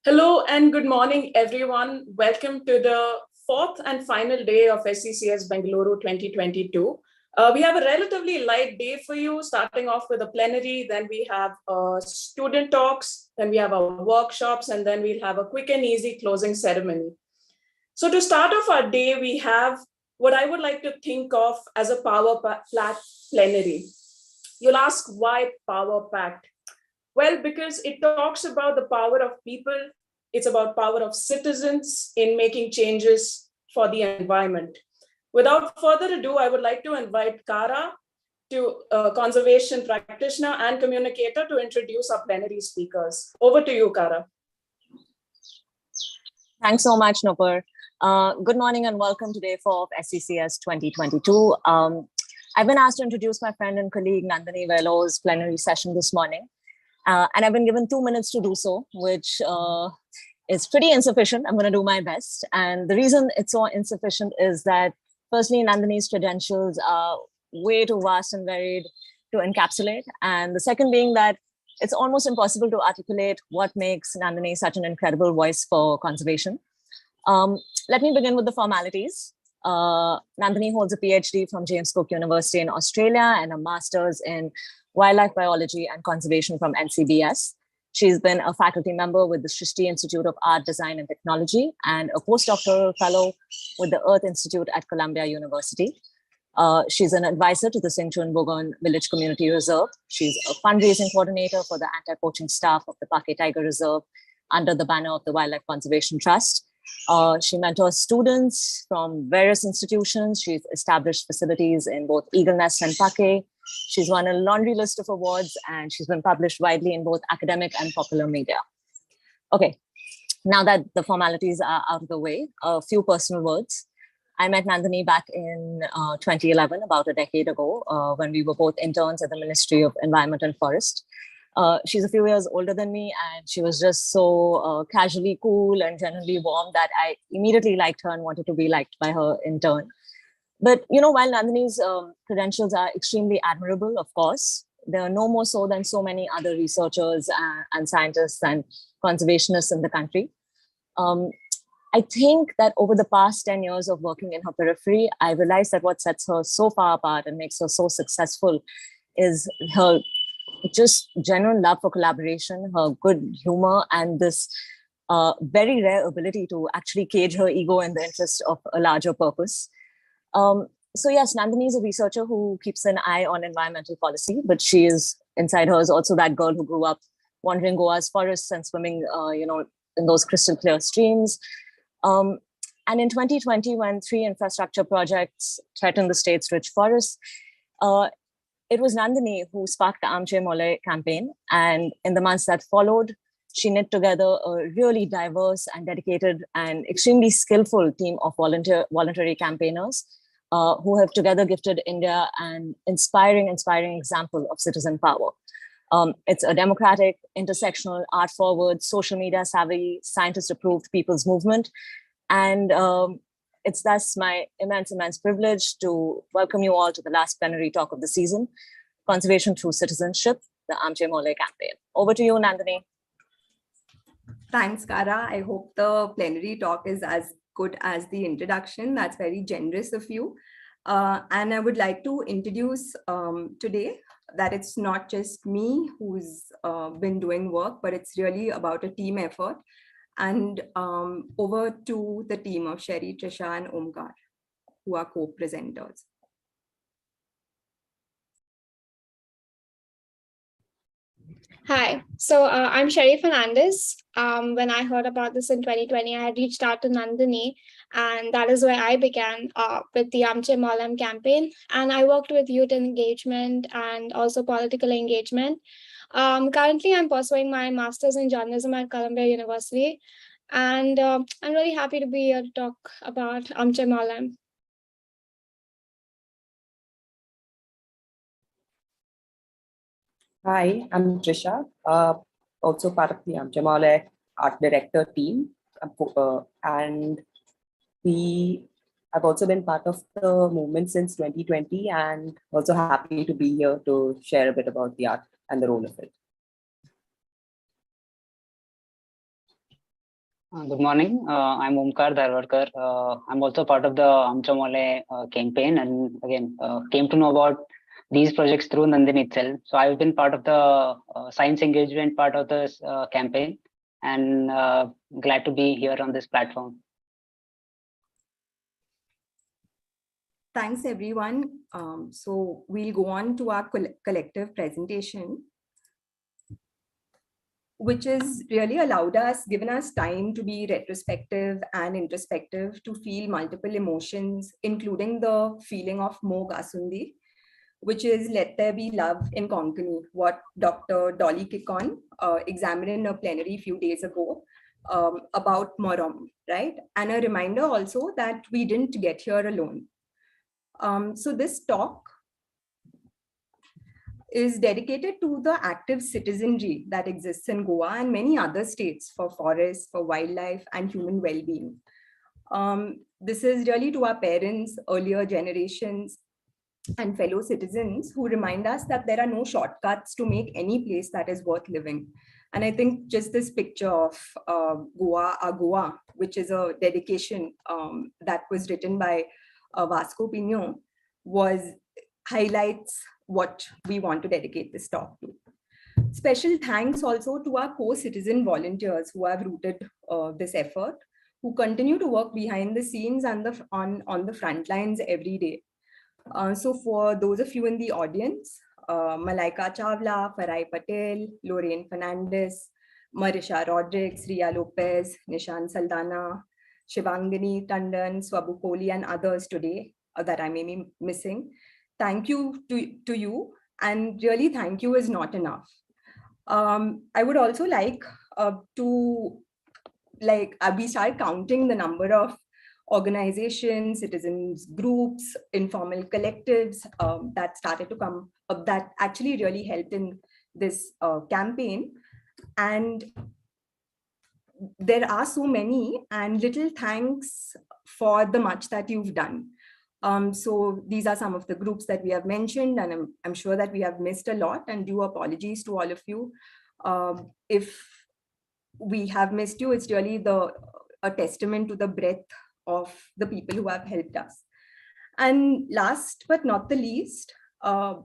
Hello and good morning, everyone. Welcome to the fourth and final day of SCCS-Bengaluru 2022. We have a relatively light day for you, starting off with a plenary, then we have student talks, then we have our workshops, and then we'll have a quick and easy closing ceremony. So to start off our day, we have what I would like to think of as a power-packed plenary. You'll ask, why power-packed? Well, because it talks about the power of people. It's about power of citizens in making changes for the environment. Without further ado, I would like to invite Kara, conservation practitioner and communicator, to introduce our plenary speakers. Over to you, Kara. Thanks so much, Nupur. Good morning and welcome to day 4 of SCCS 2022. I've been asked to introduce my friend and colleague Nandini Velho's plenary session this morning. And I've been given 2 minutes to do so, which is pretty insufficient. I'm going to do my best. And the reason it's so insufficient is that, firstly, Nandini's credentials are way too vast and varied to encapsulate. And the second being that it's almost impossible to articulate what makes Nandini such an incredible voice for conservation. Let me begin with the formalities. Nandini holds a PhD from James Cook University in Australia and a master's in wildlife biology and conservation from NCBS. She's been a faculty member with the Srishti Institute of Art, Design and Technology and a postdoctoral fellow with the Earth Institute at Columbia University. She's an advisor to the Singchun Bogon Village Community Reserve. She's a fundraising coordinator for the anti-poaching staff of the Pake Tiger Reserve under the banner of the Wildlife Conservation Trust. She mentors students from various institutions. She's established facilities in both Eagle Nest and Pake. She's won a laundry list of awards and she's been published widely in both academic and popular media. Okay, now that the formalities are out of the way, a few personal words. I met Nandini back in 2011, about a decade ago, when we were both interns at the Ministry of Environment and Forest. She's a few years older than me and she was just so casually cool and generally warm that I immediately liked her and wanted to be liked by her in turn. But, you know, while Nandini's credentials are extremely admirable, of course, they are no more so than so many other researchers and scientists and conservationists in the country. I think that over the past 10 years of working in her periphery, I realized that what sets her so far apart and makes her so successful is her just general love for collaboration, her good humor, and this very rare ability to actually cage her ego in the interest of a larger purpose. So yes, Nandini is a researcher who keeps an eye on environmental policy, but she is, inside her, is also that girl who grew up wandering Goa's forests and swimming, in those crystal clear streams. And in 2020, when 3 infrastructure projects threatened the state's rich forests, it was Nandini who sparked the Amche Mollem campaign. And in the months that followed, she knit together a really diverse and dedicated and extremely skillful team of voluntary campaigners who have together gifted India an inspiring example of citizen power. It's a democratic, intersectional, art-forward, social media savvy, scientist-approved people's movement. And it's thus my immense privilege to welcome you all to the last plenary talk of the season, Conservation Through Citizenship, the Amche Mollem campaign. Over to you, Nandini. Thanks, Kara. I hope the plenary talk is as good as the introduction. That's very generous of you. And I would like to introduce today that it's not just me who's been doing work, but it's really about a team effort. And over to the team of Sherry, Trisha, and Omkar, who are co-presenters. Hi, so I'm Sherry Fernandez. When I heard about this in 2020, I had reached out to Nandini, and that is where I began with the Amche Mollem campaign. And I worked with youth engagement and also political engagement. Currently, I'm pursuing my master's in journalism at Columbia University, and I'm really happy to be here to talk about Amche Mollem. Hi, I'm Trisha, also part of the Amche Mollem art director team. And I've also been part of the movement since 2020 and also happy to be here to share a bit about the art and the role of it. Good morning. I'm Omkar Dharwarkar. I'm also part of the Amche Mollem campaign, and again came to know about these projects through Nandini itself. So I've been part of the science engagement part of this campaign, and glad to be here on this platform. Thanks, everyone. So we'll go on to our collective presentation, which has really given us time to be retrospective and introspective, to feel multiple emotions, including the feeling of Mo Gasundi, which is Let There Be Love in Konkani, what Dr. Dolly Kikon examined in a plenary a few days ago about Moram, right? And a reminder also that we didn't get here alone. So this talk is dedicated to the active citizenry that exists in Goa and many other states for forests, for wildlife, and human well-being. This is really to our parents, earlier generations, and fellow citizens who remind us that there are no shortcuts to make any place that is worth living. And I think just this picture of Goa, which is a dedication that was written by Vasco Pino, highlights what we want to dedicate this talk to. Special thanks also to our co-citizen volunteers who have rooted this effort, who continue to work behind the scenes and on the front lines every day. So for those of you in the audience, Malaika Chawla, Farai Patel, Lorraine Fernandez, Marisha Rodriguez, Ria Lopez, Nishan Saldana, Shivangani Tandon, Swabu Kohli, and others today that I may be missing. Thank you to you, and really thank you is not enough. I would also like we start counting the number of organizations, citizens groups, informal collectives that started to come up, that actually really helped in this campaign. And there are so many, and little thanks for the much that you've done. So these are some of the groups that we have mentioned, and I'm sure that we have missed a lot, and due apologies to all of you. If we have missed you, it's really a testament to the breadth of the people who have helped us. And last but not the least, I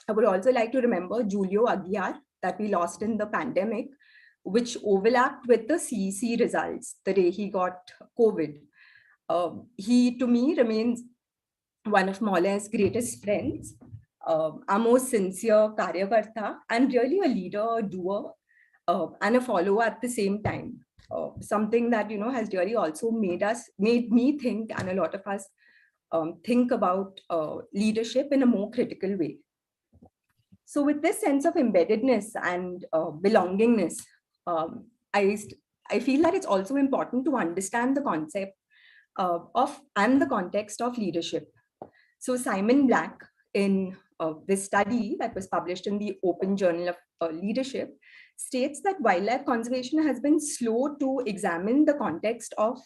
would also like to remember Julio Aguiar that we lost in the pandemic, which overlapped with the CEC results the day he got COVID. He, to me, remains one of Mollem's greatest friends, our most sincere karyakarta, and really a leader, a doer, and a follower at the same time. Something that has really also made me think, and a lot of us think about leadership in a more critical way. So with this sense of embeddedness and belongingness, I feel that it's also important to understand the concept and the context of leadership. So Simon Black, in this study that was published in the Open Journal of Leadership, states that wildlife conservation has been slow to examine the context of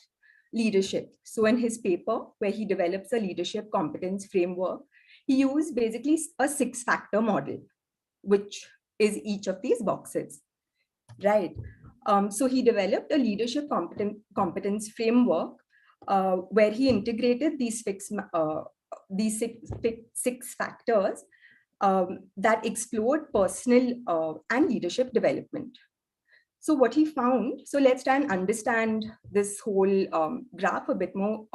leadership. So in his paper, where he develops a leadership competence framework, he used basically a 6-factor model, which is each of these boxes, right? So he developed a leadership competence framework where he integrated these six factors that explored personal and leadership development. So what he found, so let's try and understand this whole graph a bit more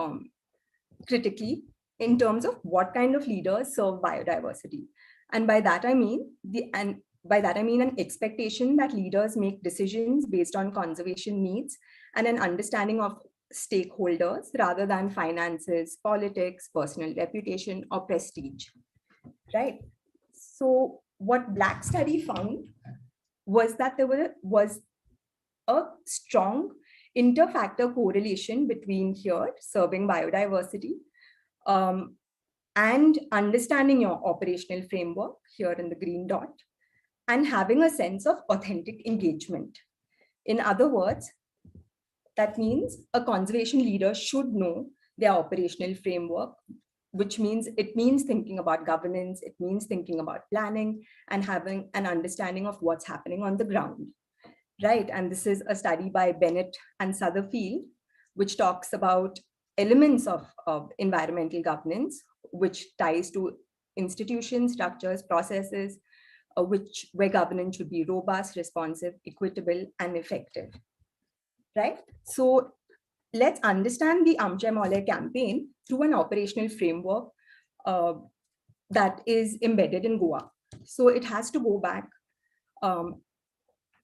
critically in terms of what kind of leaders serve biodiversity. And by that I mean an expectation that leaders make decisions based on conservation needs and an understanding of stakeholders rather than finances, politics, personal reputation, or prestige, right? So what Black study found was that there was a strong inter-factor correlation between here serving biodiversity and understanding your operational framework here in the green dot and having a sense of authentic engagement. In other words, that means a conservation leader should know their operational framework, which means thinking about governance, it means thinking about planning and having an understanding of what's happening on the ground. right? And this is a study by Bennett and Sutherfield, which talks about elements of environmental governance, which ties to institutions, structures, processes, where governance should be robust, responsive, equitable, and effective, right? So let's understand the Amche Mollem campaign through an operational framework that is embedded in Goa. So it has to go back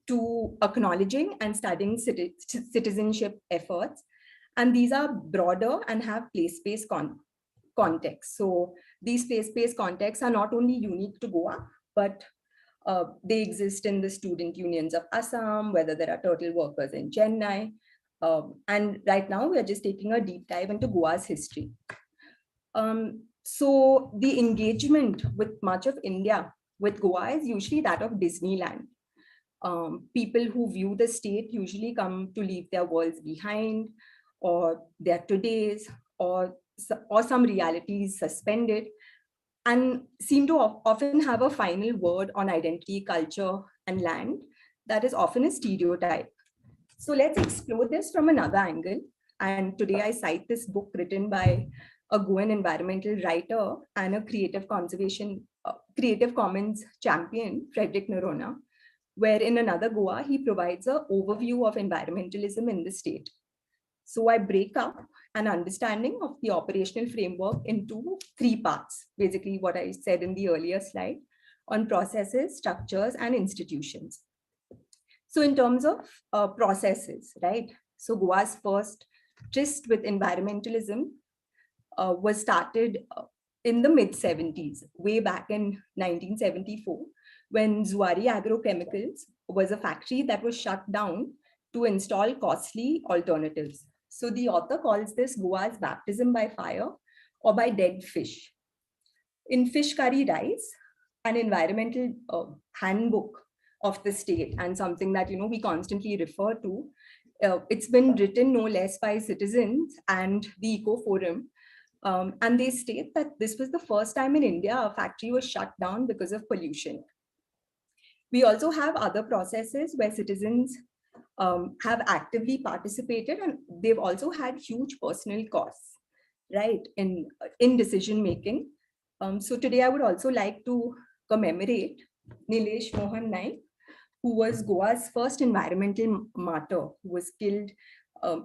to acknowledging and studying citizenship efforts. And these are broader and have place-based context. So these place-based contexts are not only unique to Goa, but they exist in the student unions of Assam, whether there are turtle workers in Chennai. And right now we're just taking a deep dive into Goa's history. So the engagement with much of India with Goa is usually that of Disneyland. People who view the state usually come to leave their worlds behind, or their todays, or some realities suspended, and seem to often have a final word on identity, culture, and land that is often a stereotype. So let's explore this from another angle. And today I cite this book written by a Goan environmental writer and a Creative Commons champion, Frederick Noronha, where in Another Goa, he provides an overview of environmentalism in the state. So I break up an understanding of the operational framework into three parts, basically what I said in the earlier slide, on processes, structures, and institutions. So in terms of processes, right? So Goa's first tryst with environmentalism was started in the mid-70s, way back in 1974, when Zuari Agrochemicals was a factory that was shut down to install costly alternatives. So the author calls this Goa's baptism by fire or by dead fish. In Fish Curry Rice, an environmental handbook of the state, and something that we constantly refer to, it's been written no less by citizens and the Eco Forum. And they state that this was the first time in India a factory was shut down because of pollution. We also have other processes where citizens have actively participated, and they've also had huge personal costs, right, in decision making. So today I would also like to commemorate Nilesh Mohan Naik, who was Goa's first environmental martyr, who was killed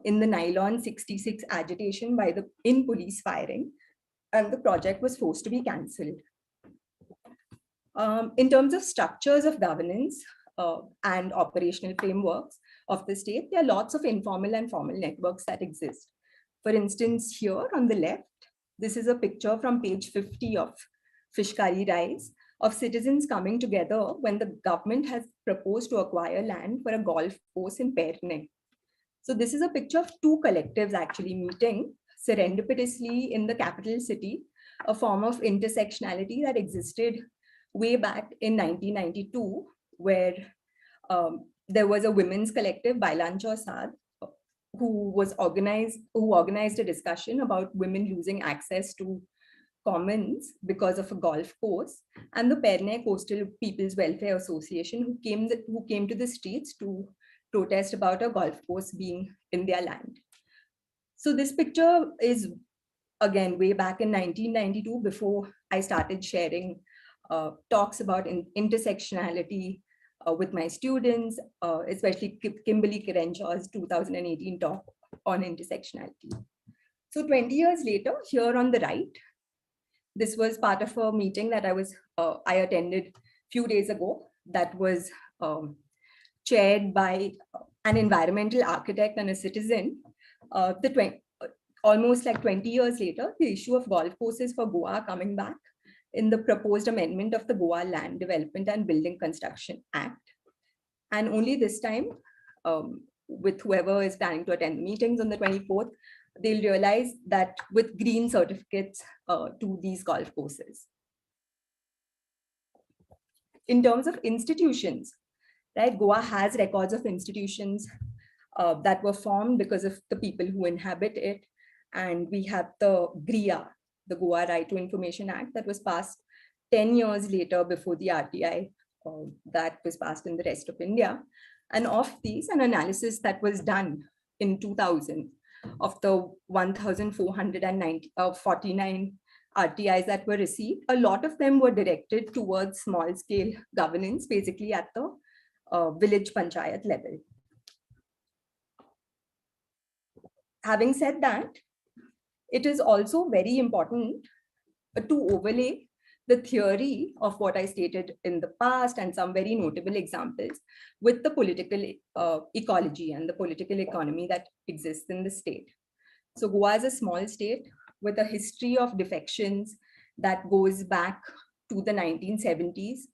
in the Nylon 66 agitation in police firing, and the project was forced to be cancelled. In terms of structures of governance and operational frameworks of the state, there are lots of informal and formal networks that exist. For instance, here on the left, this is a picture from page 50 of Fish Curry Rice of citizens coming together when the government has proposed to acquire land for a golf course in Perne. So this is a picture of two collectives actually meeting serendipitously in the capital city, a form of intersectionality that existed way back in 1992, where there was a women's collective, Bailancho Saad, who organized a discussion about women losing access to commons because of a golf course, and the Perne Coastal People's Welfare Association, who came to the streets to protest about a golf course being in their land. So this picture is again way back in 1992, before I started sharing talks about intersectionality with my students, especially Kimberly Kerenshaw's 2018 talk on intersectionality. So 20 years later, here on the right, this was part of a meeting that I attended a few days ago that was chaired by an environmental architect and a citizen. Almost like 20 years later, the issue of golf courses for Goa coming back in the proposed amendment of the Goa Land Development and Building Construction Act. And only this time, with whoever is planning to attend the meetings on the 24th, they'll realize that with green certificates to these golf courses. In terms of institutions, right, Goa has records of institutions that were formed because of the people who inhabit it. And we have the GRIA, the Goa Right to Information Act, that was passed 10 years later before the RTI that was passed in the rest of India. And of these, an analysis that was done in 2000 of the 1,449 RTIs that were received, a lot of them were directed towards small scale governance, basically at the village panchayat level. Having said that, it is also very important to overlay the theory of what I stated in the past and some very notable examples with the political ecology and the political economy that exists in the state. So Goa is a small state with a history of defections that goes back to the 1970s.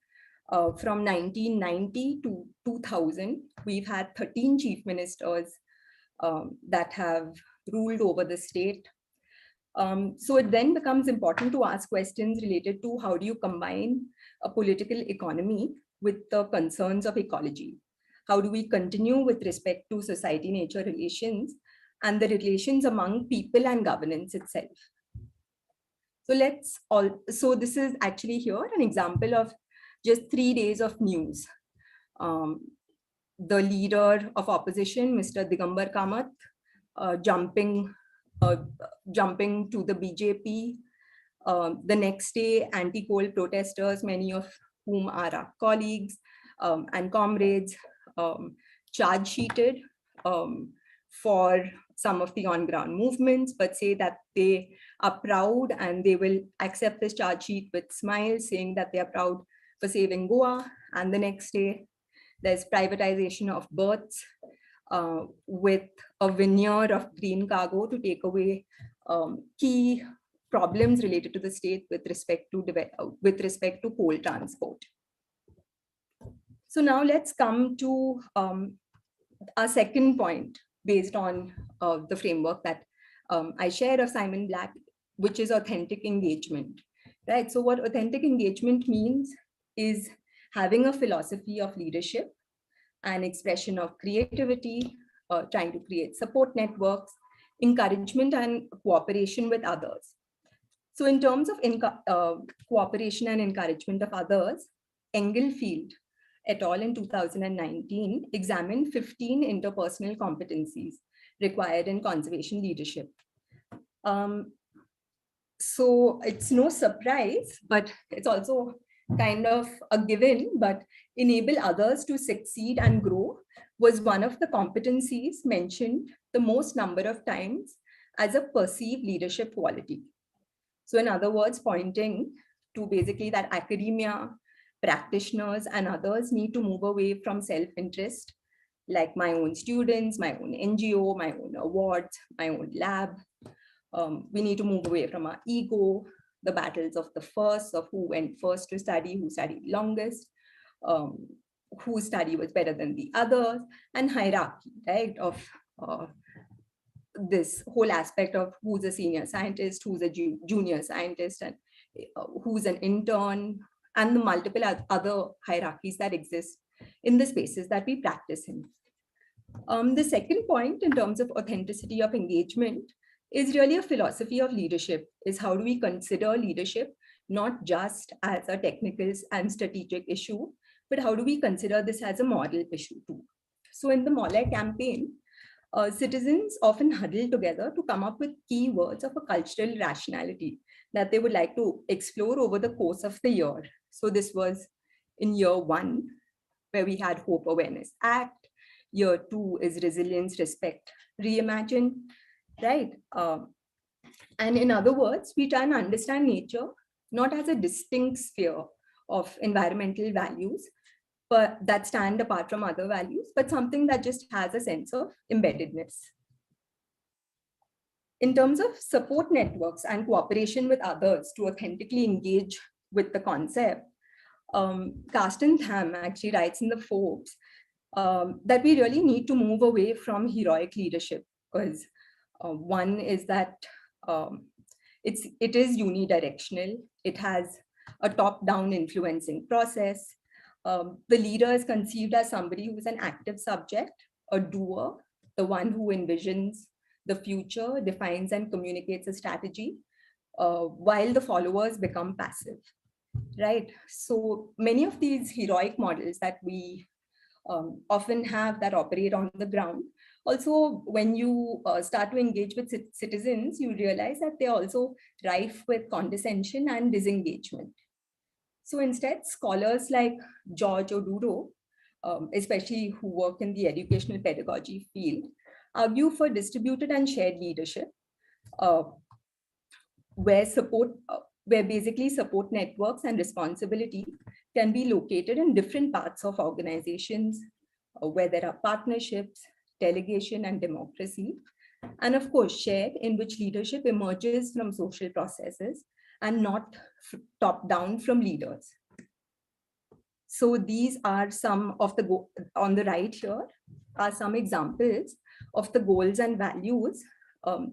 From 1990 to 2000, we've had 13 chief ministers that have ruled over the state. So it then becomes important to ask questions related to how do you combine a political economy with the concerns of ecology? How do we continue with respect to society-nature relations and the relations among people and governance itself? So this is actually here an example of just 3 days of news. The leader of opposition, Mr. Digambar Kamath, jumping to the BJP. The next day, anti-coal protesters, many of whom are our colleagues and comrades, charge sheeted for some of the on-ground movements, but say that they are proud and they will accept this charge sheet with smiles, saying that they are proud for saving Goa. And the next day, there's privatization of berths with a veneer of green cargo to take away key problems related to the state with respect to coal transport. So now let's come to our second point based on the framework that I shared of Simon Black, which is authentic engagement, right? So what authentic engagement means is having a philosophy of leadership, an expression of creativity, trying to create support networks, encouragement and cooperation with others. So in terms of cooperation and encouragement of others, Engelfield et al. In 2019 examined 15 interpersonal competencies required in conservation leadership. So it's no surprise, but it's also kind of a given, but enable others to succeed and grow was one of the competencies mentioned the most number of times as a perceived leadership quality. So in other words, pointing to basically that academia, practitioners and others need to move away from self-interest, like my own students, my own NGO, my own awards, my own lab. We need to move away from our ego, the battles of the first, of who went first to study, who studied longest, whose study was better than the others, and hierarchy, right, of this whole aspect of who's a senior scientist, who's a junior scientist, and who's an intern, and the multiple other hierarchies that exist in the spaces that we practice in. The second point in terms of authenticity of engagement is really a philosophy of leadership, is how do we consider leadership not just as a technical and strategic issue, but how do we consider this as a moral issue too? So in the Mollem campaign, citizens often huddle together to come up with keywords of a cultural rationality that they would like to explore over the course of the year. So this was in year 1, where we had Hope Awareness Act. Year 2 is Resilience, Respect, Reimagine, right? And in other words, we try and understand nature not as a distinct sphere of environmental values, but that stand apart from other values, but something that just has a sense of embeddedness. In terms of support networks and cooperation with others to authentically engage with the concept, Carsten Tham actually writes in the Forbes that we really need to move away from heroic leadership, because one is that it is unidirectional. It has a top-down influencing process. The leader is conceived as somebody who is an active subject, a doer, the one who envisions the future, defines and communicates a strategy, while the followers become passive, right? So many of these heroic models that we often have that operate on the ground. Also, when you start to engage with citizens, you realize that they're also rife with condescension and disengagement. So instead, scholars like George Oduro, especially who work in the educational pedagogy field, argue for distributed and shared leadership, where basically support networks and responsibility can be located in different parts of organizations, where there are partnerships, delegation, and democracy. And of course, shared, in which leadership emerges from social processes and not top down from leaders. So these are some of the, on the right here, are some examples of the goals and values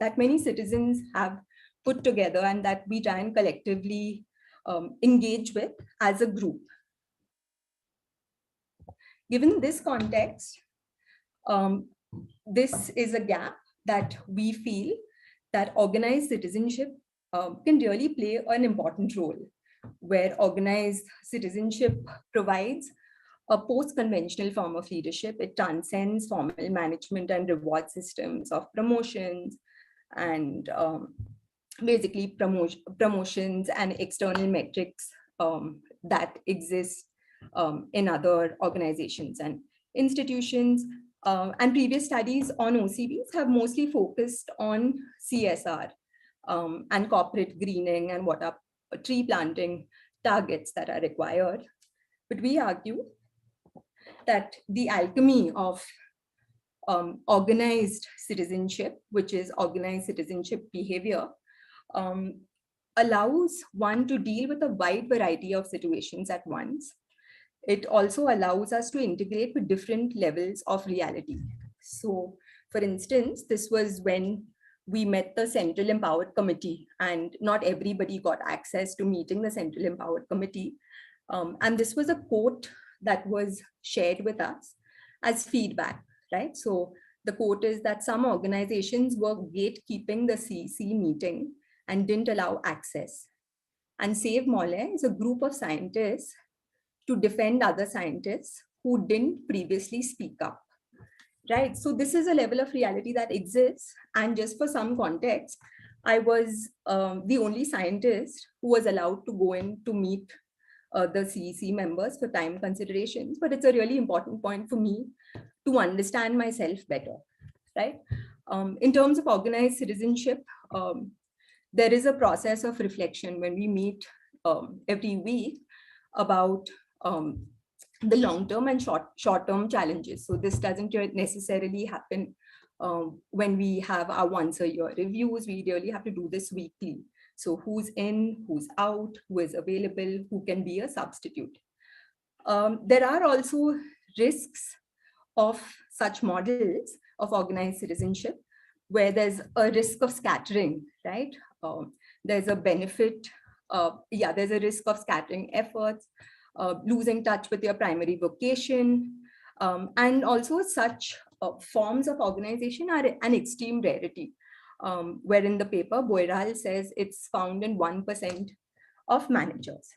that many citizens have put together and that we try and collectively engage with as a group. Given this context, this is a gap that we feel that organized citizenship can really play an important role, where organized citizenship provides a post-conventional form of leadership. It transcends formal management and reward systems of promotions and basically promotions and external metrics that exist in other organizations and institutions. And previous studies on OCBs have mostly focused on CSR and corporate greening and what are tree planting targets that are required. But we argue that the alchemy of organized citizenship, which is organized citizenship behavior, allows one to deal with a wide variety of situations at once. It also allows us to integrate with different levels of reality. So, for instance, this was when we met the Central Empowered Committee, and not everybody got access to meeting the Central Empowered Committee. And this was a quote that was shared with us as feedback, right? So the quote is that some organizations were gatekeeping the CEC meeting and didn't allow access. And Save Mollem is a group of scientists to defend other scientists who didn't previously speak up, right? So this is a level of reality that exists. And just for some context, I was the only scientist who was allowed to go in to meet the CEC members for time considerations, but it's a really important point for me to understand myself better, right? In terms of organized citizenship, there is a process of reflection when we meet every week about the long-term and short-term challenges. So this doesn't necessarily happen when we have our once-a-year reviews. We really have to do this weekly. So who's in, who's out, who is available, who can be a substitute. There are also risks of such models of organized citizenship, where there's a risk of scattering, right? There's a benefit, there's a risk of scattering efforts, losing touch with your primary vocation, and also such forms of organization are an extreme rarity, where in the paper, Boiral says it's found in 1% of managers.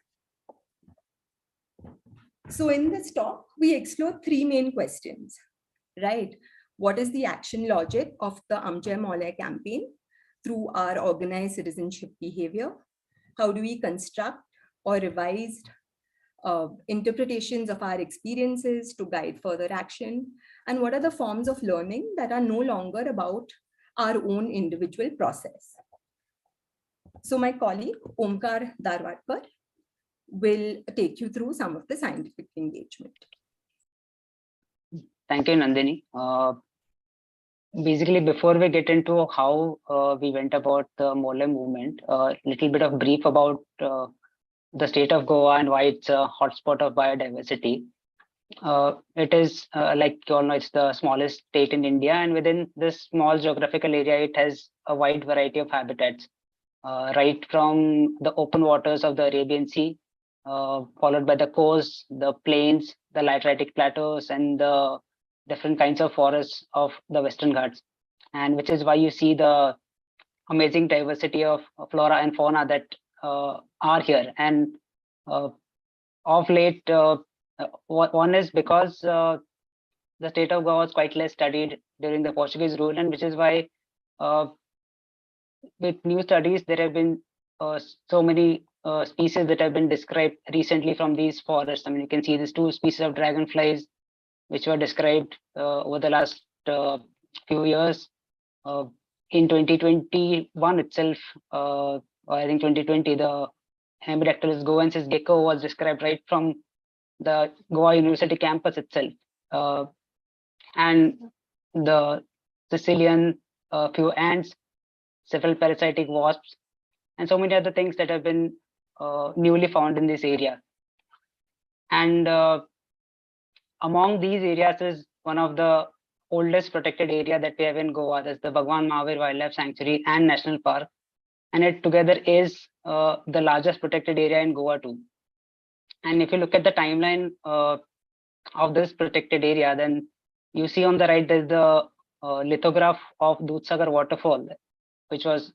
So in this talk, we explore three main questions, right? What is the action logic of the Amche Mollem campaign through our organized citizenship behavior? How do we construct or revise interpretations of our experiences to guide further action? And what are the forms of learning that are no longer about our own individual process? So my colleague, Omkar Darwadkar, will take you through some of the scientific engagement. Thank you, Nandini. Basically, before we get into how we went about the Mollem movement, a little bit of brief about the state of Goa and why it's a hotspot of biodiversity. It is, like you all know, it's the smallest state in India, and within this small geographical area, it has a wide variety of habitats, right from the open waters of the Arabian Sea, followed by the coast, the plains, the lateritic plateaus, and the different kinds of forests of the Western Ghats, and which is why you see the amazing diversity of flora and fauna that are here. And of late, one is because the state of Goa was quite less studied during the Portuguese rule, and which is why with new studies, there have been so many species that have been described recently from these forests. I mean, you can see these 2 species of dragonflies, which were described over the last few years. In 2021 itself, or I think 2020, the Hemidactylus goensis gecko was described right from the Goa University campus itself. And the Sicilian, few ants, several parasitic wasps, and so many other things that have been newly found in this area. And among these areas is one of the oldest protected area that we have in Goa. That's the Bhagwan Mahavir Wildlife Sanctuary and National Park. And it together is the largest protected area in Goa too. And if you look at the timeline of this protected area, then you see on the right, there's the lithograph of Dudhsagar waterfall, which was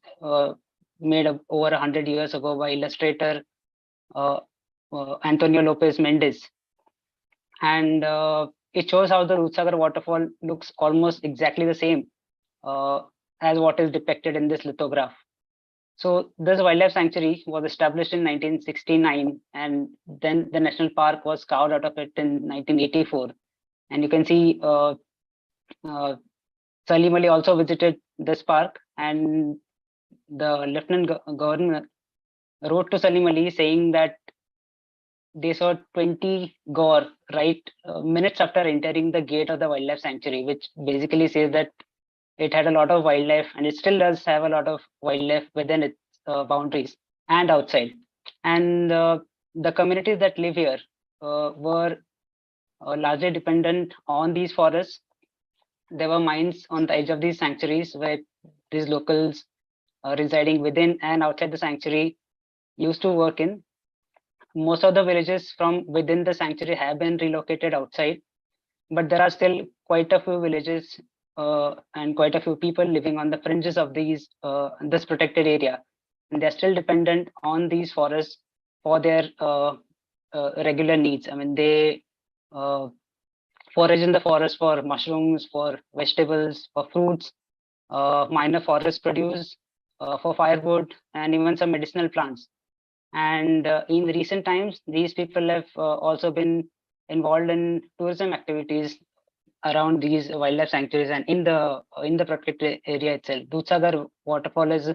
made over 100 years ago by illustrator Antonio Lopez Mendez. And it shows how the Dudhsagar waterfall looks almost exactly the same as what is depicted in this lithograph. So this wildlife sanctuary was established in 1969, and then the national park was carved out of it in 1984. And you can see Salim Ali also visited this park, and the Lieutenant Governor wrote to Salim Ali saying that they saw 20 gaur right minutes after entering the gate of the wildlife sanctuary, which basically says that it had a lot of wildlife, and it still does have a lot of wildlife within its boundaries and outside. And the communities that live here were largely dependent on these forests. There were mines on the edge of these sanctuaries where these locals residing within and outside the sanctuary used to work in. Most of the villages from within the sanctuary have been relocated outside, but there are still quite a few villages and quite a few people living on the fringes of these this protected area, and they're still dependent on these forests for their regular needs. I mean, they forage in the forest for mushrooms, for vegetables, for fruits, minor forest produce, for firewood, and even some medicinal plants. And in recent times, these people have also been involved in tourism activities around these wildlife sanctuaries and in the protected area itself. Dudhsagar waterfall is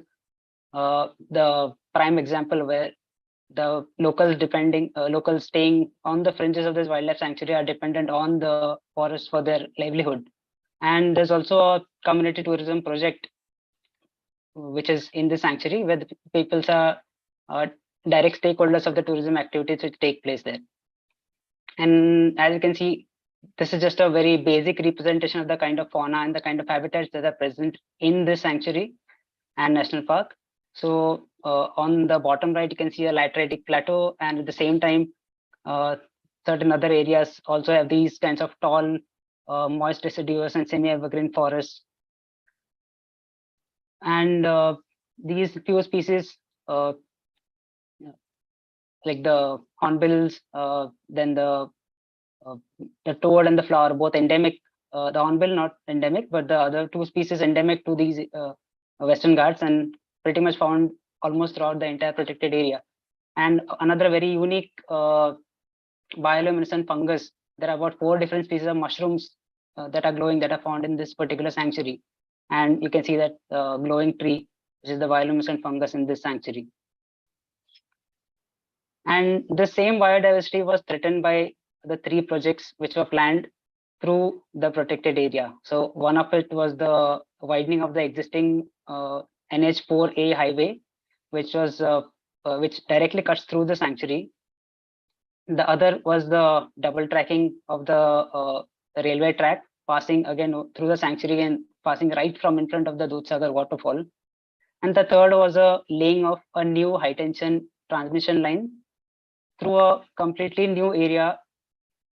the prime example where the locals staying on the fringes of this wildlife sanctuary are dependent on the forest for their livelihood. And there's also a community tourism project which is in the sanctuary, where the people are direct stakeholders of the tourism activities which take place there. And as you can see, this is just a very basic representation of the kind of fauna and the kind of habitats that are present in this sanctuary and national park. So on the bottom right, you can see a lateritic plateau, and at the same time, certain other areas also have these kinds of tall, moist deciduous and semi-evergreen forests. And these few species, like the hornbills, then the toad and the flower, both endemic. The hornbill not endemic, but the other 2 species endemic to these Western Ghats and pretty much found almost throughout the entire protected area. And another very unique bioluminescent fungus. There are about 4 different species of mushrooms that are glowing that are found in this particular sanctuary. And you can see that glowing tree, which is the bioluminescent fungus in this sanctuary. And the same biodiversity was threatened by the 3 projects which were planned through the protected area. So one of it was the widening of the existing NH4A highway, which was which directly cuts through the sanctuary. The other was the double tracking of the railway track, passing again through the sanctuary and passing right from in front of the Dudhsagar waterfall. And the third was a laying of a new high tension transmission line through a completely new area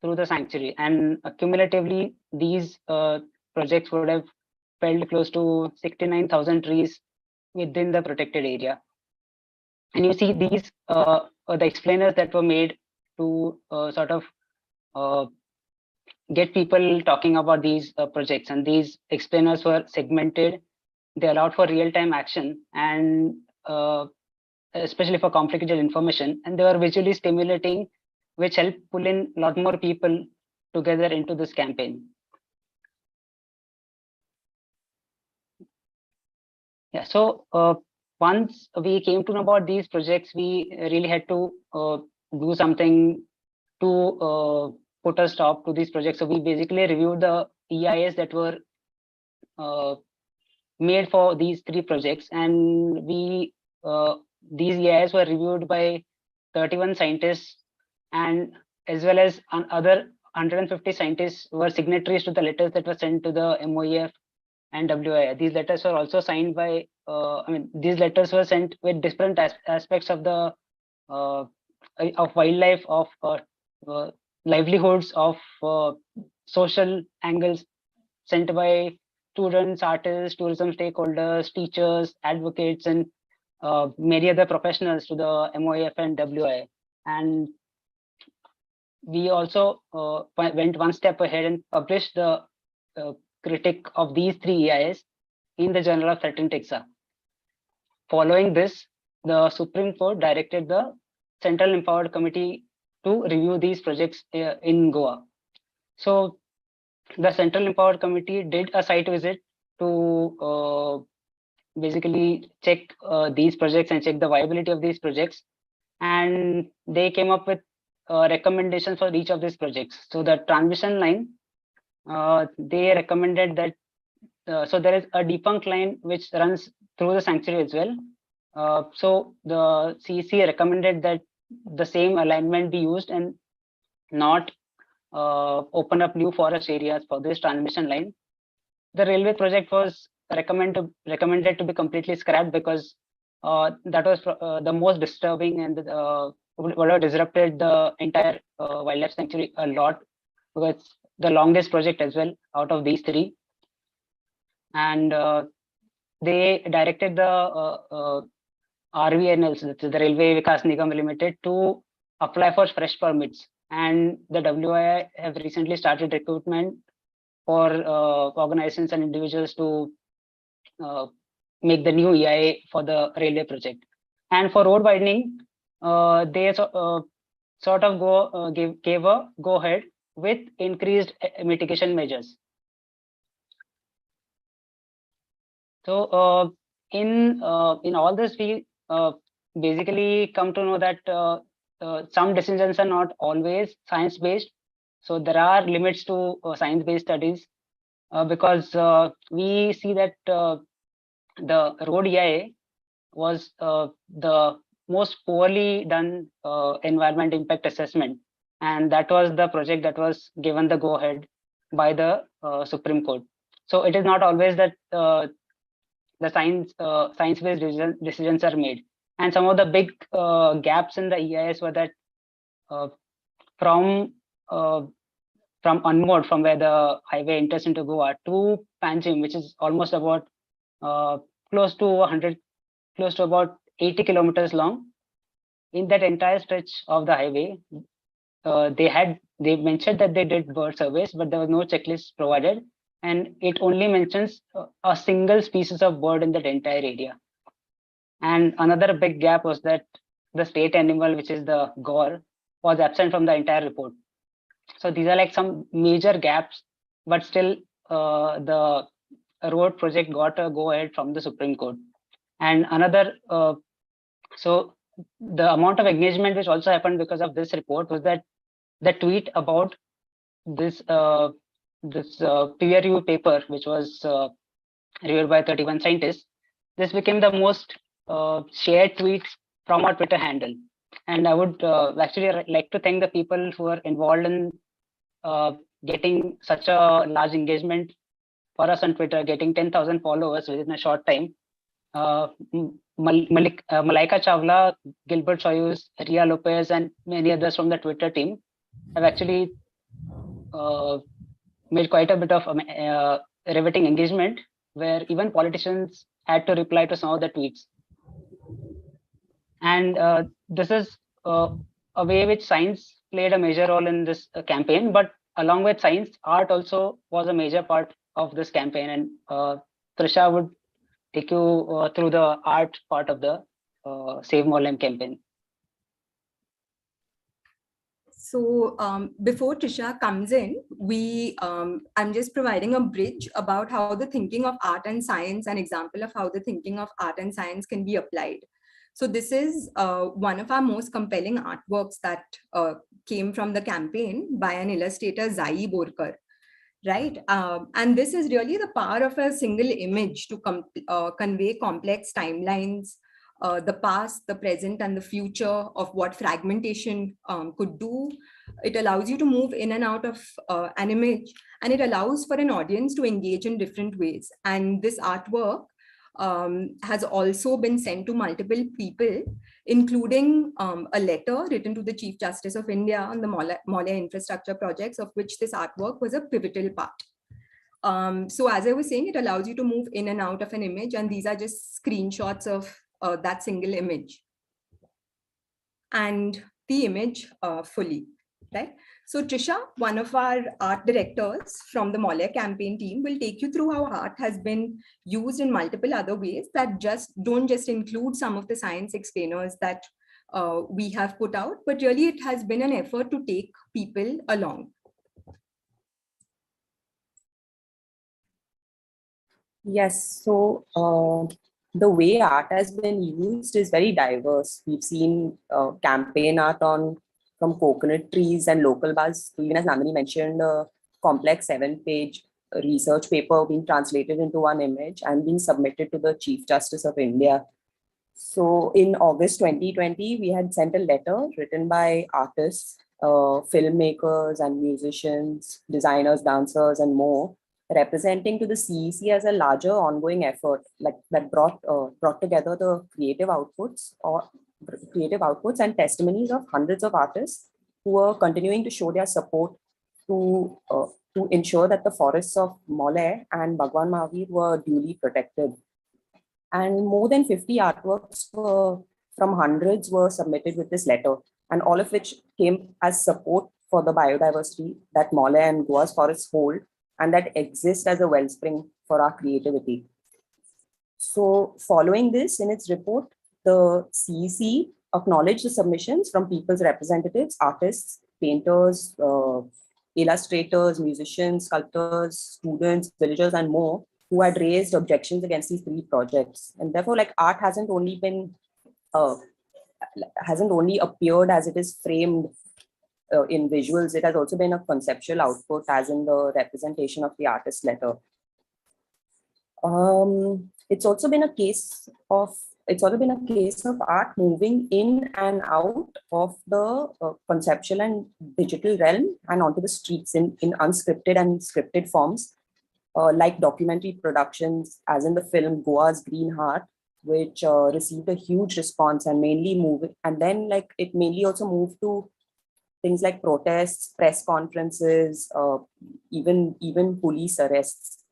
through the sanctuary. And cumulatively, these projects would have felled close to 69,000 trees within the protected area. And you see these the explainers that were made to sort of get people talking about these projects, and these explainers were segmented. They allowed for real-time action, and especially for complicated information, and they were visually stimulating, which helped pull in a lot more people together into this campaign. Yeah, so once we came to know about these projects, we really had to do something to put a stop to these projects. So we basically reviewed the EIS that were made for these 3 projects, and we these EIS were reviewed by 31 scientists, and as well as other 150 scientists were signatories to the letters that were sent to the MOEF and WIA. These letters were also signed by, these letters were sent with different aspects of the of wildlife, of livelihoods, of social angles, sent by students, artists, tourism stakeholders, teachers, advocates, and many other professionals to the MOEF and WIA. And we also went one step ahead and published the critique of these 3 EIS in the Journal of Threatened Taxa. Following this, the Supreme Court directed the Central Empowered Committee to review these projects in Goa. So the Central Empowered Committee did a site visit to basically check these projects and check the viability of these projects, and they came up with recommendations for each of these projects. So the transmission line, they recommended that, so there is a defunct line which runs through the sanctuary as well. So the CEC recommended that the same alignment be used and not open up new forest areas for this transmission line. The railway project was recommended to be completely scrapped because that was the most disturbing and would have disrupted the entire wildlife sanctuary a lot, because it's the longest project as well out of these 3. And they directed the RVNLs, the Railway Vikas Nigam Limited, to apply for fresh permits. And the WIA have recently started recruitment for organizations and individuals to make the new EIA for the railway project. And for road widening, they sort of gave a go-ahead with increased mitigation measures. So in all this, we basically come to know that some decisions are not always science-based. So there are limits to science-based studies, because we see that the road EIA was the most poorly done environment impact assessment, and that was the project that was given the go-ahead by the Supreme Court. So it is not always that the science-based decisions are made. And some of the big gaps in the EIS were that from Unmode, from where the highway enters into Goa, to Panjim, which is almost about close to about 80 kilometers long. In that entire stretch of the highway, they mentioned that they did bird surveys, but there was no checklist provided, and it only mentions a single species of bird in that entire area. And another big gap was that the state animal, which is the gaur, was absent from the entire report. So these are like some major gaps, but still the road project got a go-ahead from the Supreme Court. And another, so the amount of engagement which also happened because of this report was that the tweet about this peer review paper, which was reviewed by 31 scientists, this became the most shared tweet from our Twitter handle. And I would actually like to thank the people who are involved in getting such a large engagement for us on Twitter, getting 10,000 followers within a short time. Malaika Chawla, Gilbert Soyuz, Ria Lopez, and many others from the Twitter team have actually made quite a bit of riveting engagement, where even politicians had to reply to some of the tweets. And this is a way which science played a major role in this campaign, but along with science, art also was a major part of this campaign. And Trisha would take you through the art part of the Save Mollem campaign. So before Trisha comes in, I'm just providing a bridge about how the thinking of art and science, an example of how the thinking of art and science can be applied. So this is one of our most compelling artworks that came from the campaign by an illustrator, Zai Borkar, right? And this is really the power of a single image to convey complex timelines, the past, the present, and the future of what fragmentation could do. It allows you to move in and out of an image, and it allows for an audience to engage in different ways. And this artwork has also been sent to multiple people, including a letter written to the Chief Justice of India on the Mollem infrastructure projects, of which this artwork was a pivotal part. So as I was saying, it allows you to move in and out of an image, and these are just screenshots of that single image and the image fully, right? So Trisha, one of our art directors from the Mollem campaign team, will take you through how art has been used in multiple other ways that don't just include some of the science explainers that we have put out, but really it has been an effort to take people along. Yes, so the way art has been used is very diverse. We've seen campaign art from coconut trees and local bars, even as Nandini mentioned, a complex 7-page research paper being translated into one image and being submitted to the Chief Justice of India. So in August 2020, we had sent a letter written by artists, filmmakers and musicians, designers, dancers, and more, representing to the CEC as a larger ongoing effort that brought together the creative outputs and testimonies of hundreds of artists who were continuing to show their support to ensure that the forests of Mollem and Bhagwan Mahavir were duly protected. And more than 50 artworks from hundreds were submitted with this letter, and all of which came as support for the biodiversity that Mollem and Goa's forests hold, and that exists as a wellspring for our creativity. So following this, in its report, the CEC acknowledged the submissions from people's representatives, artists, painters, illustrators, musicians, sculptors, students, villagers, and more, who had raised objections against these 3 projects. And therefore, art hasn't only appeared as it is framed in visuals, it has also been a conceptual output, as in the representation of the artist letter. It's also been a case of art moving in and out of the conceptual and digital realm and onto the streets in unscripted and scripted forms, like documentary productions, as in the film Goa's Green Heart, which received a huge response and it mainly also moved to things like protests, press conferences, even police arrests.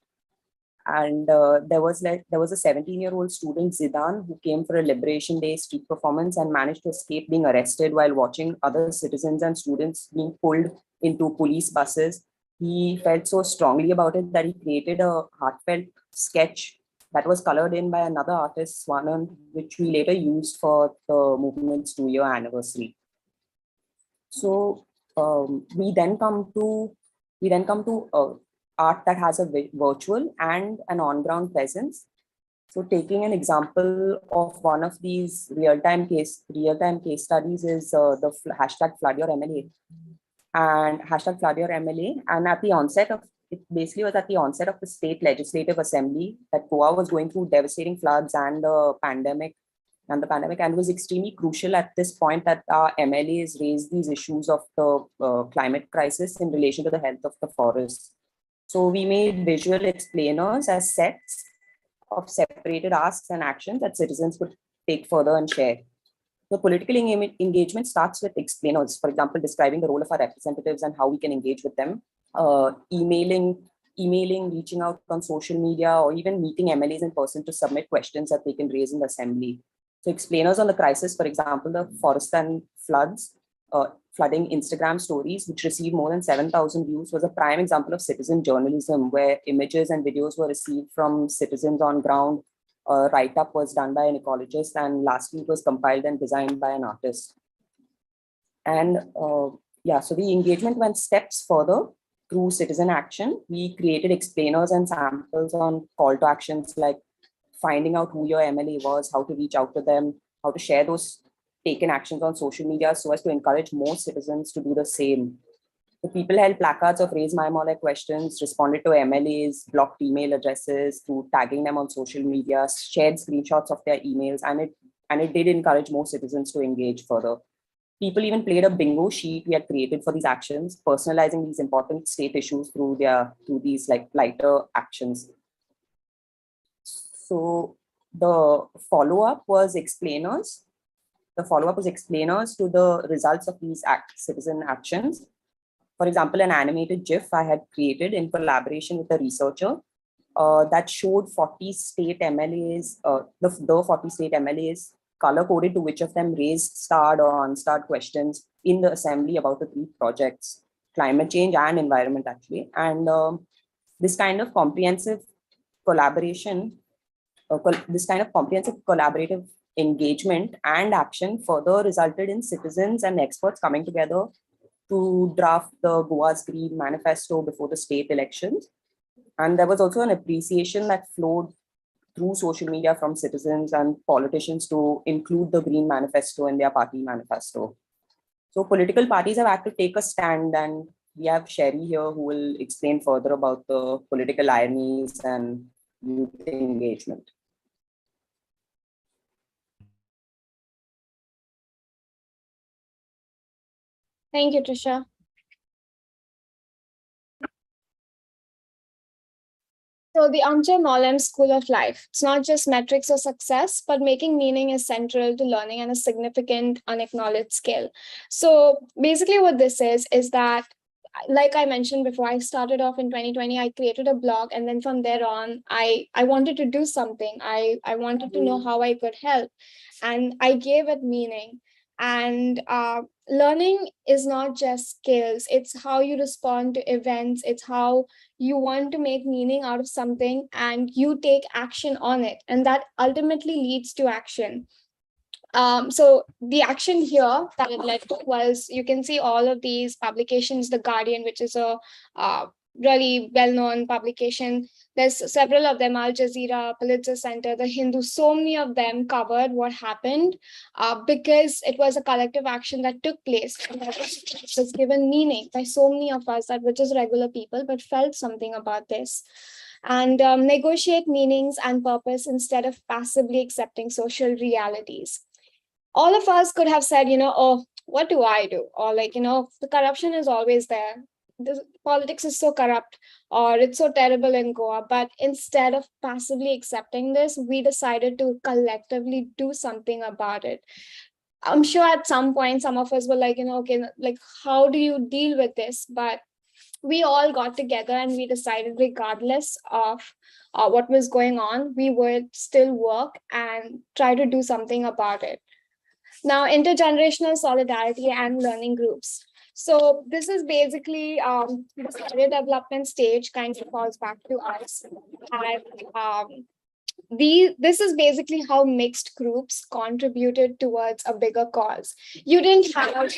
And there was a 17-year-old student, Zidane, who came for a Liberation Day street performance and managed to escape being arrested while watching other citizens and students being pulled into police buses. He felt so strongly about it that he created a heartfelt sketch that was colored in by another artist, Swanand, which we later used for the movement's 2-year anniversary. So we then come to art that has a virtual and an on-ground presence. So taking an example of one of these real-time case studies is the hashtag Flood Your MLA. And hashtag Flood Your MLA. And at the onset of the state legislative assembly that Goa was going through devastating floods and the pandemic, and it was extremely crucial at this point that our MLAs raised these issues of the climate crisis in relation to the health of the forest. So we made visual explainers as sets of separated asks and actions that citizens could take further and share. The political engagement starts with explainers, for example, describing the role of our representatives and how we can engage with them, emailing, reaching out on social media, or even meeting MLAs in person to submit questions that they can raise in the assembly. So explainers on the crisis, for example, the forest and floods, flooding Instagram stories, which received more than 7,000 views, was a prime example of citizen journalism, where images and videos were received from citizens on ground. A write-up was done by an ecologist, and lastly, it was compiled and designed by an artist. And so the engagement went steps further through citizen action. We created explainers and samples on call to actions like finding out who your MLA was, how to reach out to them, how to share those taken actions on social media so as to encourage more citizens to do the same. The people held placards of Raise My Mollem questions, responded to MLAs, blocked email addresses through tagging them on social media, shared screenshots of their emails, and it did encourage more citizens to engage further. People even played a bingo sheet we had created for these actions, personalizing these important state issues through these like lighter actions. So the follow-up was explainers. The follow-up was explainers to the results of these citizen actions. For example, an animated GIF I had created in collaboration with a researcher that showed 40 state MLAs, the 40 state MLAs color-coded to which of them raised starred or unstarred questions in the assembly about the 3 projects, climate change and environment actually. And this kind of comprehensive collaboration, this kind of comprehensive collaborative engagement and action further resulted in citizens and experts coming together to draft the Goa's Green Manifesto before the state elections. And there was also an appreciation that flowed through social media from citizens and politicians to include the Green Manifesto in their party manifesto. So political parties have had to take a stand, and we have Sherry here who will explain further about the political ironies and youth engagement. Thank you, Trisha. So the Amche Mollem School of Life, it's not just metrics or success, but making meaning is central to learning and a significant unacknowledged skill. So basically what this is that, like I mentioned before, I started off in 2020, I created a blog, and then from there on, I wanted to do something. I wanted to know how I could help, and I gave it meaning. And learning is not just skills, it's how you respond to events, it's how you want to make meaning out of something and you take action on it, and that ultimately leads to action. So the action here that it led to was, you can see all of these publications, The Guardian, which is a really well-known publication. There's several of them, Al Jazeera, Pulitzer Center, The Hindu, so many of them covered what happened because it was a collective action that took place. And that was given meaning by so many of us that were just regular people, but felt something about this. And negotiate meanings and purpose instead of passively accepting social realities. All of us could have said, oh, what do I do? Or the corruption is always there. The politics is so corrupt, or it's so terrible in Goa. But instead of passively accepting this, we decided to collectively do something about it. I'm sure at some point, some of us were like, okay, like, how do you deal with this? But we all got together and we decided, regardless of what was going on, we would still work and try to do something about it. Now, intergenerational solidarity and learning groups. So this is basically the career development stage kind of falls back to us. And this is basically how mixed groups contributed towards a bigger cause. You didn't have,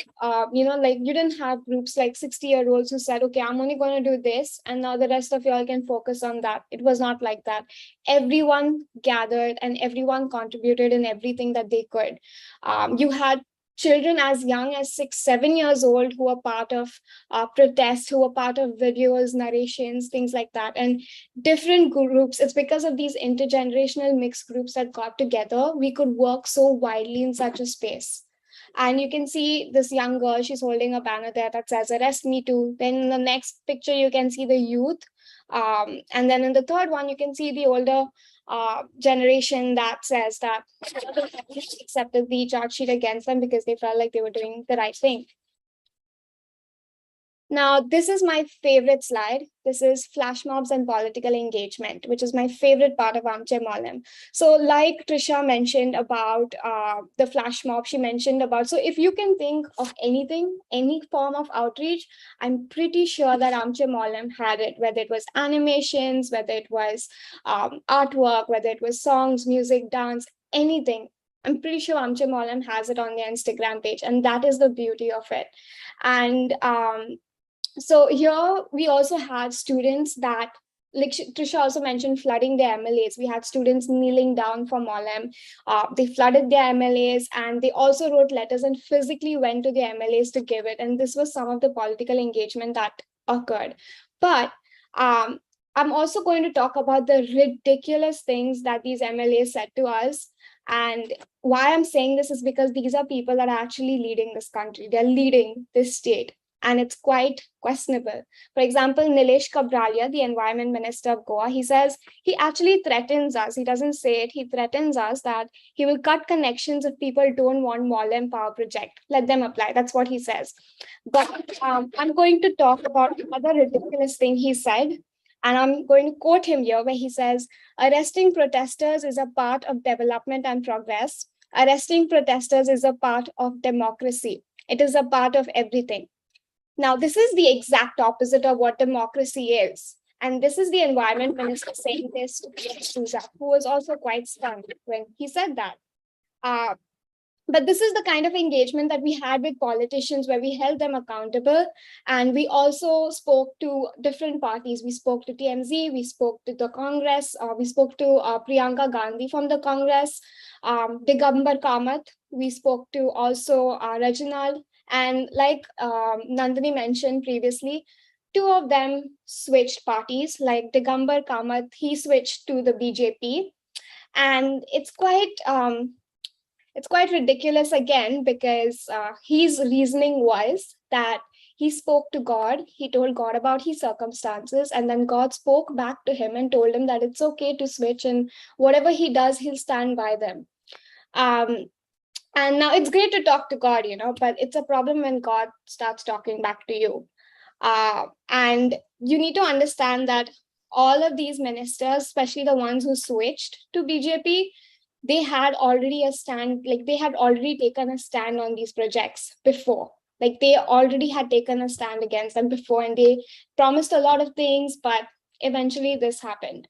you didn't have groups like 60-year-olds who said, okay, I'm only going to do this, and now the rest of y'all can focus on that. It was not like that. Everyone gathered and everyone contributed in everything that they could. You had children as young as 6-7 years old who were part of protests, who were part of videos, narrations, things like that. And different groups, it's because of these intergenerational mixed groups that got together, we could work so widely in such a space. And you can see this young girl, she's holding a banner there that says, arrest me too. Then in the next picture, you can see the youth. And then in the third one, you can see the older generation that says that accepted the charge sheet against them because they felt like they were doing the right thing. Now, this is my favorite slide. This is flash mobs and political engagement, which is my favorite part of Amche Mollem. So like Trisha mentioned about the flash mob, she mentioned about, so if you can think of anything, any form of outreach, I'm pretty sure that Amche Mollem had it, whether it was animations, whether it was artwork, whether it was songs, music, dance, anything. I'm pretty sure Amche Mollem has it on their Instagram page, and that is the beauty of it. And so here we also had students that, like Trisha also mentioned, flooding their MLAs. We had students kneeling down for Mollem. They flooded their MLAs, and they also wrote letters and physically went to their MLAs to give it. And this was some of the political engagement that occurred. But I'm also going to talk about the ridiculous things that these MLAs said to us. And why I'm saying this is because these are people that are actually leading this country. They're leading this state. And it's quite questionable. For example, Nilesh Kabralia, the Environment Minister of Goa, he says he actually threatens us. He doesn't say it. He threatens us that he will cut connections if people don't want Mollem power project. Let them apply. That's what he says. But I'm going to talk about another ridiculous thing he said. And I'm going to quote him here where he says, arresting protesters is a part of development and progress. Arresting protesters is a part of democracy. It is a part of everything. Now, this is the exact opposite of what democracy is. And this is the environment minister saying this to D'Souza, who was also quite stunned when he said that. But this is the kind of engagement that we had with politicians where we held them accountable. And we also spoke to different parties. We spoke to TMZ, we spoke to the Congress, we spoke to Priyanka Gandhi from the Congress, Digambar Kamath, we spoke to also Reginald. And like Nandini mentioned previously, two of them switched parties. Like Digambar Kamath, he switched to the BJP. And it's quite ridiculous again, because his reasoning was that he spoke to God, he told God about his circumstances, and then God spoke back to him and told him that it's okay to switch, and whatever he does, he'll stand by them. And now it's great to talk to God, but it's a problem when God starts talking back to you. And you need to understand that all of these ministers, especially the ones who switched to BJP, they had already a stand, like they had already taken a stand on these projects before. Like they already had taken a stand against them before, and they promised a lot of things, but eventually this happened.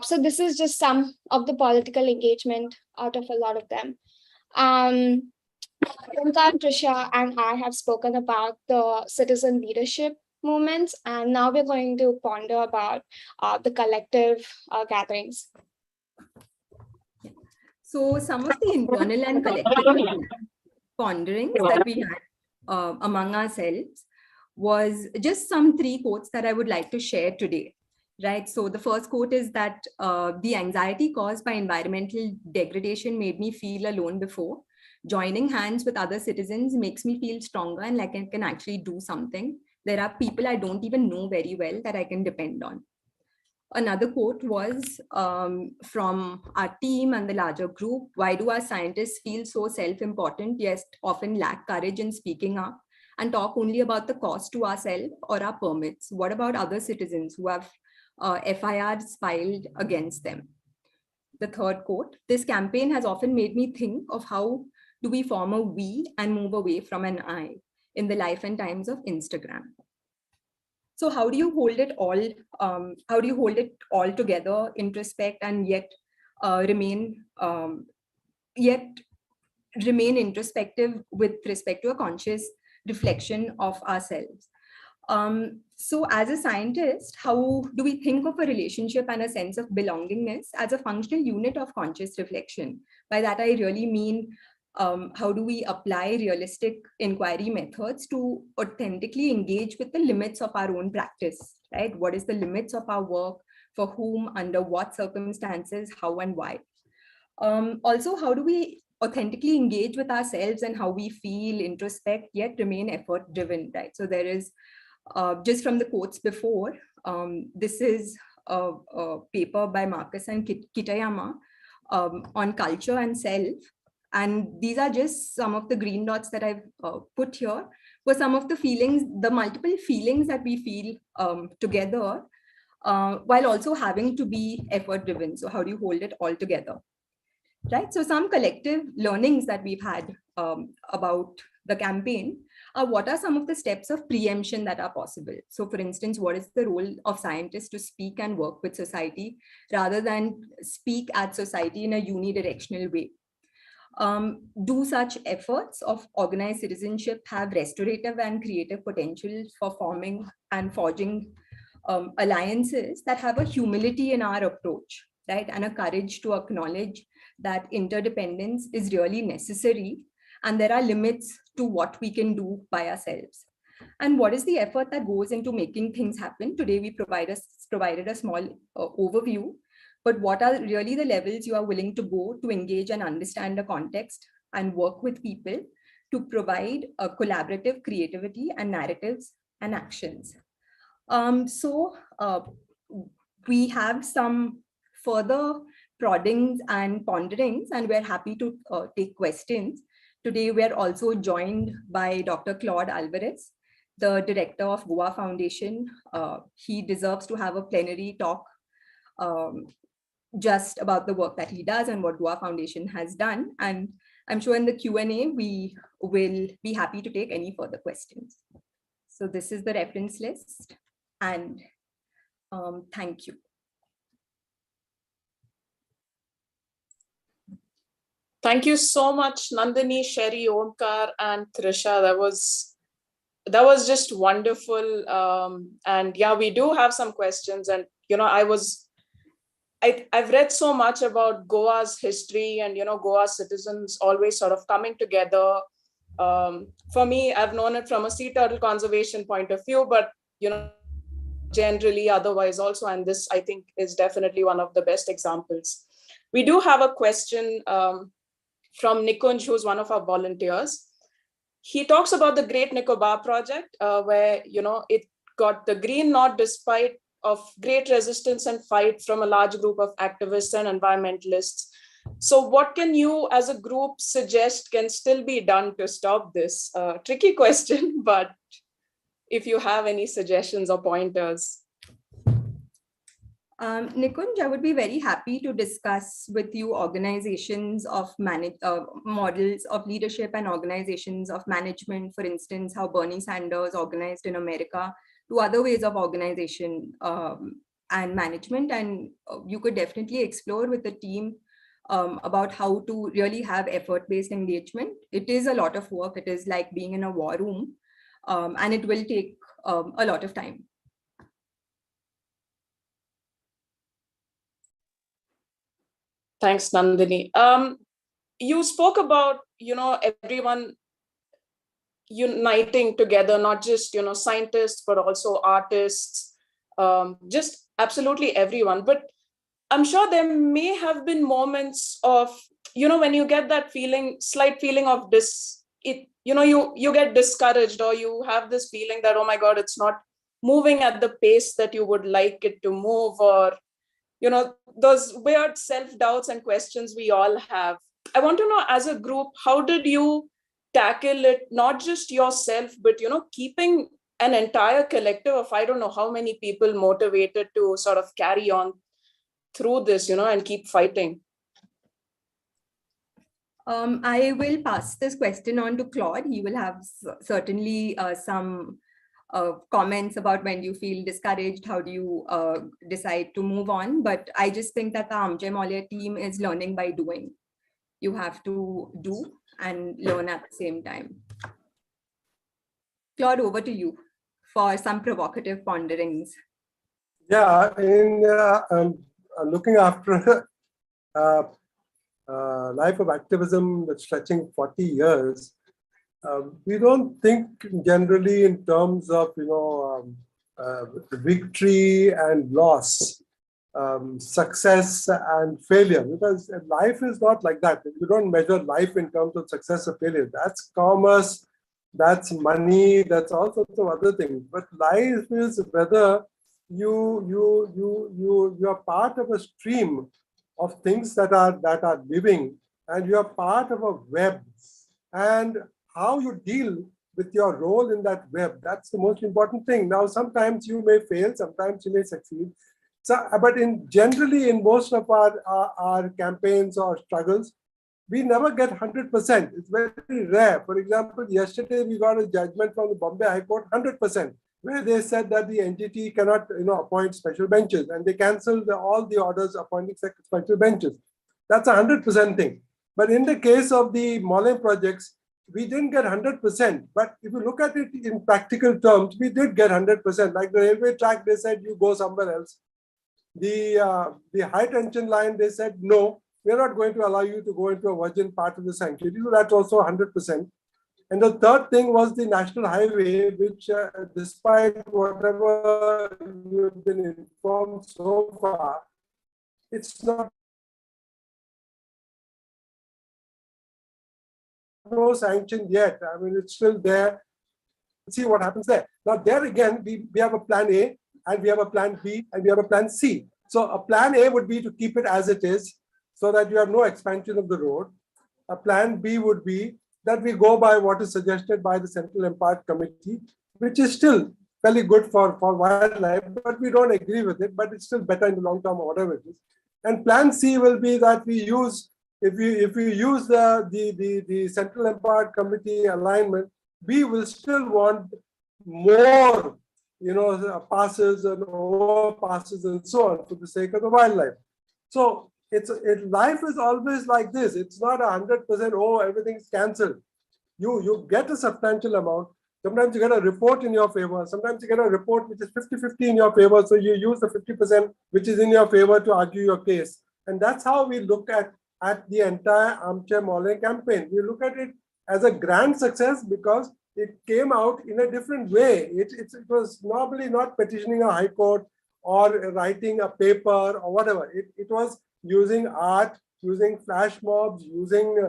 So this is just some of the political engagement out of a lot of them. Trisha and I have spoken about the citizen leadership movements, and now we're going to ponder about the collective gatherings. So some of the internal and collective ponderings that we had among ourselves was just some 3 quotes that I would like to share today. Right. So the first quote is that the anxiety caused by environmental degradation made me feel alone before. Joining hands with other citizens makes me feel stronger and like I can actually do something. There are people I don't even know very well that I can depend on. Another quote was from our team and the larger group. Why do our scientists feel so self-important, yet often lack courage in speaking up and talk only about the cost to ourselves or our permits? What about other citizens who have FIRs filed against them? The third quote, this campaign has often made me think of how do we form a we and move away from an I in the life and times of Instagram. So how do you hold it all? How do you hold it all together, introspect, and yet remain introspective with respect to a conscious reflection of ourselves? So as a scientist, how do we think of a relationship and a sense of belongingness as a functional unit of conscious reflection? By that, I really mean, how do we apply realistic inquiry methods to authentically engage with the limits of our own practice, right? What is the limits of our work, for whom, under what circumstances, how and why? Also, how do we authentically engage with ourselves and how we feel, introspect, yet remain effort-driven, right? So there is, just from the quotes before, this is a paper by Marcus and Kitayama on culture and self. And these are just some of the green dots that I've put here for some of the feelings, the multiple feelings that we feel together, while also having to be effort driven. So how do you hold it all together? Right. So some collective learnings that we've had about the campaign are what are some of the steps of preemption that are possible. So for instance, what is the role of scientists to speak and work with society rather than speak at society in a unidirectional way? Do such efforts of organized citizenship have restorative and creative potential for forming and forging alliances that have a humility in our approach, right? And a courage to acknowledge that interdependence is really necessary and there are limits to what we can do by ourselves. And what is the effort that goes into making things happen? Today, we provided a small overview, but what are really the levels you are willing to go to engage and understand the context and work with people to provide a collaborative creativity and narratives and actions? We have some further proddings and ponderings, and we're happy to take questions. Today, we're also joined by Dr. Claude Alvarez, the director of Goa Foundation. He deserves to have a plenary talk just about the work that he does and what Goa Foundation has done. And I'm sure in the Q&A, we will be happy to take any further questions. So this is the reference list, and thank you. Thank you so much, Nandini, Sherry, Omkar, and Trisha. That was just wonderful. And yeah, we do have some questions. And, you know, I've read so much about Goa's history and, you know, Goa's citizens always sort of coming together. For me, I've known it from a sea turtle conservation point of view, but, you know, generally otherwise also. And this, I think, is definitely one of the best examples. We do have a question from Nikunj, who's one of our volunteers. He talks about the Great Nicobar project, where, you know, it got the green nod despite of great resistance and fight from a large group of activists and environmentalists. So what can you as a group suggest can still be done to stop this? Tricky question, but if you have any suggestions or pointers. Nikunj, I would be very happy to discuss with you organizations of models of leadership and organizations of management, for instance, how Bernie Sanders organized in America, to other ways of organization and management. And you could definitely explore with the team about how to really have effort-based engagement. It is a lot of work. It is like being in a war room, and it will take a lot of time. Thanks, Nandini. You spoke about, you know, everyone uniting together, not just, you know, scientists, but also artists, just absolutely everyone. But I'm sure there may have been moments of, you know, when you get that feeling, slight feeling of you know, you get discouraged, or you have this feeling that, oh my God, it's not moving at the pace that you would like it to move, or, you know, those weird self-doubts and questions we all have. I want to know, as a group, how did you tackle it, not just yourself, but, you know, keeping an entire collective of, I don't know how many people motivated to sort of carry on through this, you know, and keep fighting? I will pass this question on to Claude. He will have certainly some comments about when you feel discouraged, how do you decide to move on. But I just think that the Amche Mollem team is learning by doing. You have to do and learn at the same time. Claude, over to you for some provocative ponderings. Yeah, in looking after life of activism that's stretching 40 years, we don't think generally in terms of, you know, victory and loss, success and failure, because life is not like that. You don't measure life in terms of success or failure. That's commerce, that's money, that's all sorts of other things. But life is whether you are part of a stream of things that are living and you are part of a web, and how you deal with your role in that web, that's the most important thing. Now, sometimes you may fail, sometimes you may succeed. So, but generally in most of our campaigns or struggles, we never get 100%. It's very rare. For example, yesterday we got a judgment from the Bombay High Court, 100%, where they said that the NGT cannot, appoint special benches, and they cancelled all the orders appointing special benches. That's a 100% thing. But in the case of the Mollem projects, we didn't get 100%. But if you look at it in practical terms, we did get 100%. Like the railway track, they said you go somewhere else. The high tension line, they said no, we're not going to allow you to go into a virgin part of the sanctuary. So that's also 100%. And the third thing was the national highway, which despite whatever you've been informed so far, it's not no sanctioned yet. I mean, it's still there. Let's see what happens there. Now, there again, we have a plan A, and we have a plan B, and we have a plan C. So a plan A would be to keep it as it is, so that you have no expansion of the road. A plan B would be that we go by what is suggested by the Central Empire Committee, which is still fairly good for wildlife, but we don't agree with it, but it's still better in the long term or whatever it is. And plan C will be that we use, if we use the Central Empire Committee alignment, we will still want more, passes and overpasses and so on for the sake of the wildlife. So life is always like this. It's not 100%, oh, everything's cancelled. You get a substantial amount. Sometimes you get a report in your favor. Sometimes you get a report which is 50-50 in your favor. So you use the 50% which is in your favor to argue your case. And that's how we look at the entire Amche Mollem campaign. We look at it as a grand success because it came out in a different way. It was normally not petitioning a high court or writing a paper or whatever. It was using art, using flash mobs, using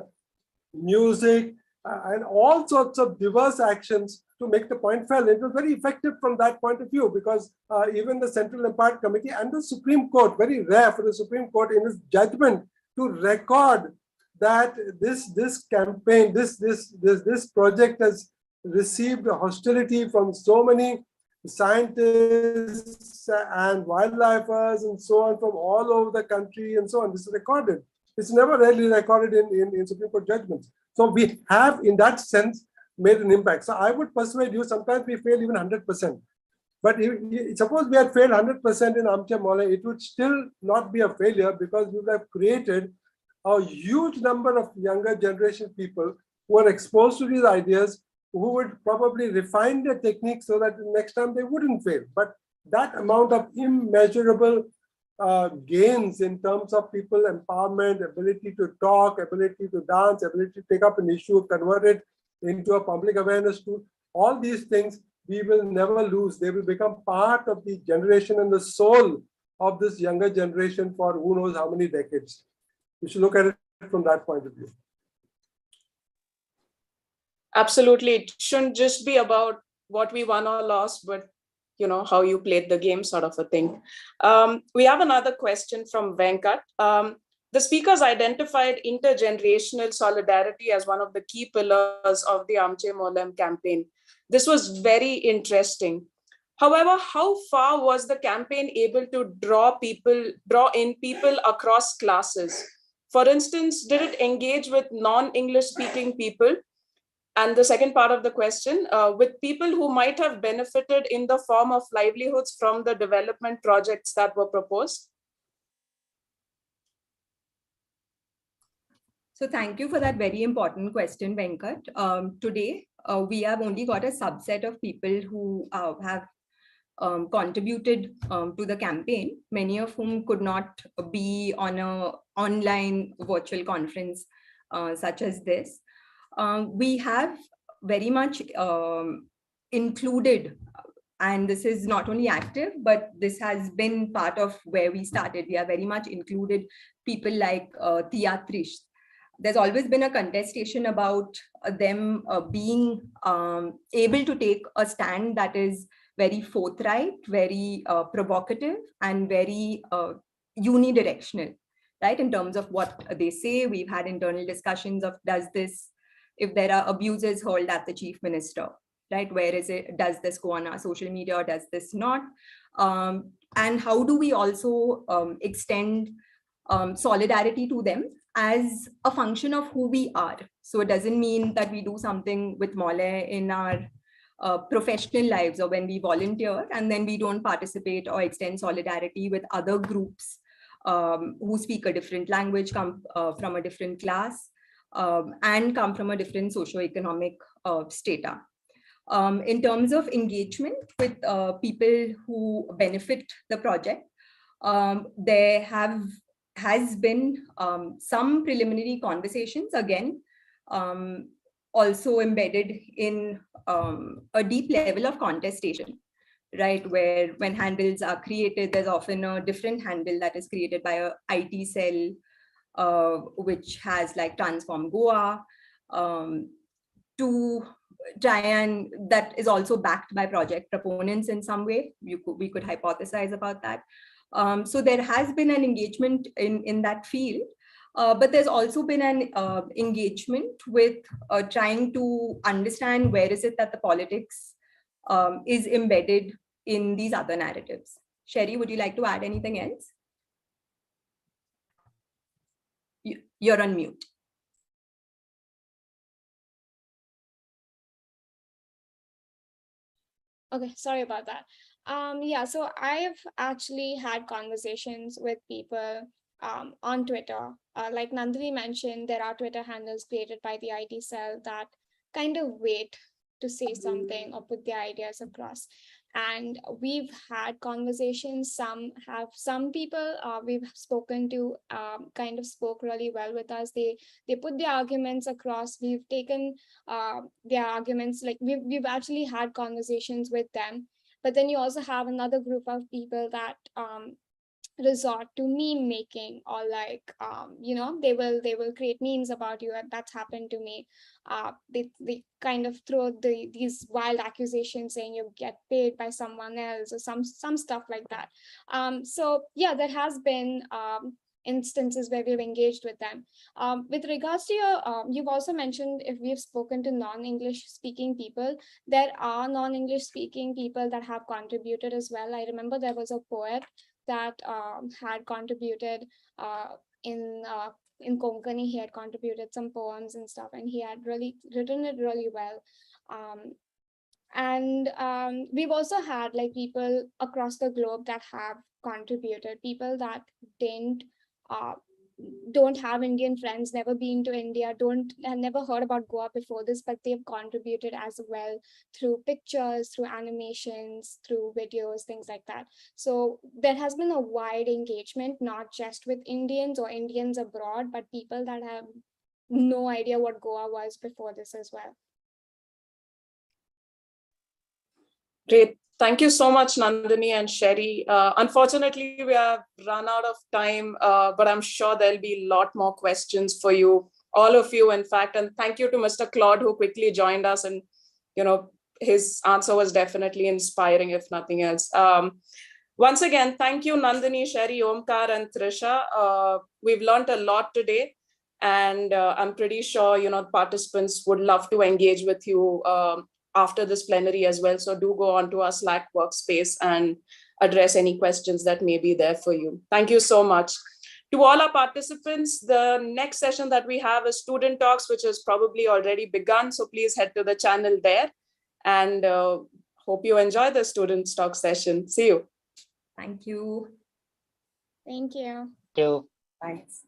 music, and all sorts of diverse actions to make the point felt. It was very effective from that point of view because even the Central Empire Committee and the Supreme Court, very rare for the Supreme Court in its judgment to record that this campaign, this project has received hostility from so many scientists and wildlifers and so on from all over the country and so on. This is recorded. It's never really recorded in Supreme Court judgments. So we have, in that sense, made an impact. So I would persuade you, sometimes we fail even 100%. But suppose we had failed 100% in Amche Mollem, it would still not be a failure because we would have created a huge number of younger generation people who are exposed to these ideas, who would probably refine their techniques so that the next time they wouldn't fail. But that amount of immeasurable gains in terms of people empowerment, ability to talk, ability to dance, ability to take up an issue, convert it into a public awareness tool, all these things we will never lose. They will become part of the generation and the soul of this younger generation for who knows how many decades. You should look at it from that point of view. Absolutely. It shouldn't just be about what we won or lost, but how you played the game, sort of a thing. We have another question from Venkat. The speakers identified intergenerational solidarity as one of the key pillars of the Amche Mollem campaign. This was very interesting. However, how far was the campaign able to draw in people across classes? For instance, did it engage with non-English speaking people? And the second part of the question, with people who might have benefited in the form of livelihoods from the development projects that were proposed? So thank you for that very important question, Venkat. Today, we have only got a subset of people who have contributed to the campaign, many of whom could not be on an online virtual conference such as this. We have very much included, and this is not only active, but this has been part of where we started. We have very much included people like Theatrish. There's always been a contestation about them being able to take a stand that is very forthright, very provocative, and very unidirectional. right? In terms of what they say, we've had internal discussions of if there are abuses hurled at the chief minister, right? Where is it? Does this go on our social media or does this not? And how do we also extend solidarity to them as a function of who we are? So it doesn't mean that we do something with Molle in our professional lives or when we volunteer and then we don't participate or extend solidarity with other groups who speak a different language, come from a different class, and come from a different socioeconomic strata. In terms of engagement with people who benefit the project, there has been some preliminary conversations, again, also embedded in a deep level of contestation, right? Where when handles are created, there's often a different handle that is created by a IT cell, which has like Transform Goa, to try and that is also backed by project proponents in some way. We could hypothesize about that. So there has been an engagement in that field, but there's also been an engagement with trying to understand where is it that the politics is embedded in these other narratives. Sherry, would you like to add anything else? You're on mute. Okay, sorry about that. Yeah, so I've actually had conversations with people on Twitter. Like Nandini mentioned, there are Twitter handles created by the IT cell that kind of wait to say something or put their ideas across. And we've had conversations. Some people we've spoken to kind of spoke really well with us. They put their arguments across. We've taken their arguments, like we've actually had conversations with them. But then you also have another group of people that resort to meme making, or like you know, they will create memes about you, and that's happened to me. They kind of throw these wild accusations saying you get paid by someone else or some stuff like that. So yeah, there has been instances where we've engaged with them. With regards to your, you've also mentioned if we've spoken to non-English speaking people, there are non-English speaking people that have contributed as well. I remember there was a poet that had contributed in Konkani. He had contributed some poems and stuff, and he had really written it really well. And we've also had like people across the globe that have contributed, people that don't have Indian friends, never been to India, never heard about Goa before this, but they've contributed as well through pictures, through animations, through videos, things like that. So there has been a wide engagement, not just with Indians or Indians abroad, but people that have no idea what Goa was before this as well. Great. Thank you so much, Nandini and Sherry. Unfortunately, we have run out of time, but I'm sure there'll be a lot more questions for you, all of you, in fact. And thank you to Mr. Claude, who quickly joined us. And, you know, his answer was definitely inspiring, if nothing else. Once again, thank you, Nandini, Sherry, Omkar, and Trisha. We've learned a lot today. And I'm pretty sure, you know, participants would love to engage with you after this plenary as well. So do go on to our Slack workspace and address any questions that may be there for you. Thank you so much. To all our participants, the next session that we have is Student Talks, which has probably already begun. So please head to the channel there, and hope you enjoy the Student Talk session. See you. Thank you. Thank you. Thank you. Thanks.